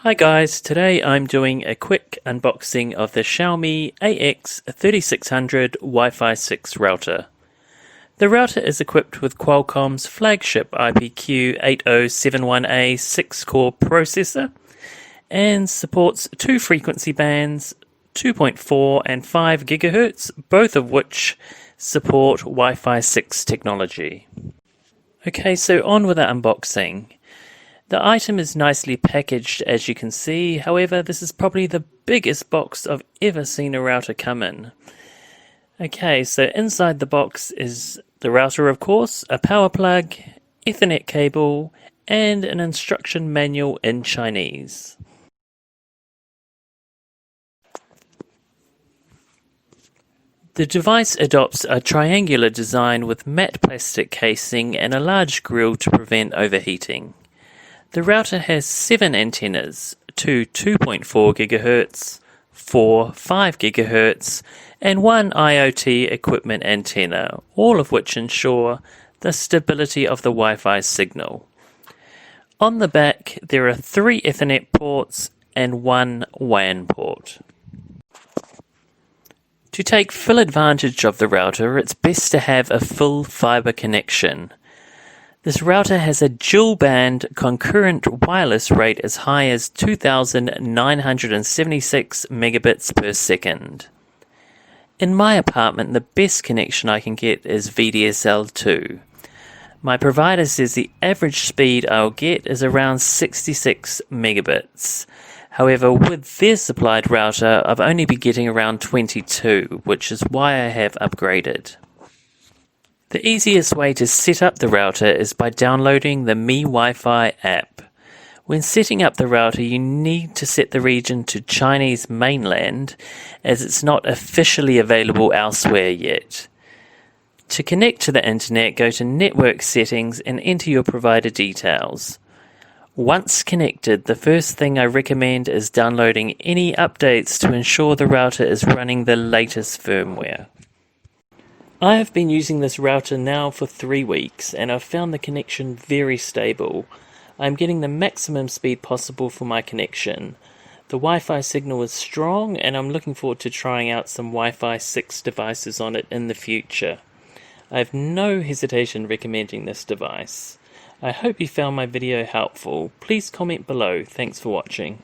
Hi guys, today I'm doing a quick unboxing of the Xiaomi AX3600 Wi-Fi 6 router. The router is equipped with Qualcomm's flagship IPQ8071A 6-core processor and supports two frequency bands, 2.4 and 5 GHz, both of which support Wi-Fi 6 technology. Okay, so on with the unboxing. The item is nicely packaged, as you can see. However, this is probably the biggest box I've ever seen a router come in. Okay, so inside the box is the router, of course, a power plug, Ethernet cable, and an instruction manual in Chinese. The device adopts a triangular design with matte plastic casing and a large grille to prevent overheating. The router has 7 antennas, two 2.4 GHz, 4 5 GHz, and one IoT equipment antenna, all of which ensure the stability of the Wi-Fi signal. On the back, there are 3 Ethernet ports and 1 WAN port. To take full advantage of the router, it's best to have a full fiber connection. This router has a dual-band concurrent wireless rate as high as 2,976 megabits per second. In my apartment, the best connection I can get is VDSL2. My provider says the average speed I'll get is around 66 megabits. However, with their supplied router, I've only been getting around 22, which is why I have upgraded. The easiest way to set up the router is by downloading the Mi Wi-Fi app. When setting up the router, you need to set the region to Chinese mainland, as it's not officially available elsewhere yet. To connect to the internet, go to Network Settings and enter your provider details. Once connected, the first thing I recommend is downloading any updates to ensure the router is running the latest firmware. I have been using this router now for 3 weeks and I've found the connection very stable. I'm getting the maximum speed possible for my connection. The Wi-Fi signal is strong and I'm looking forward to trying out some Wi-Fi 6 devices on it in the future. I have no hesitation recommending this device. I hope you found my video helpful. Please comment below. Thanks for watching.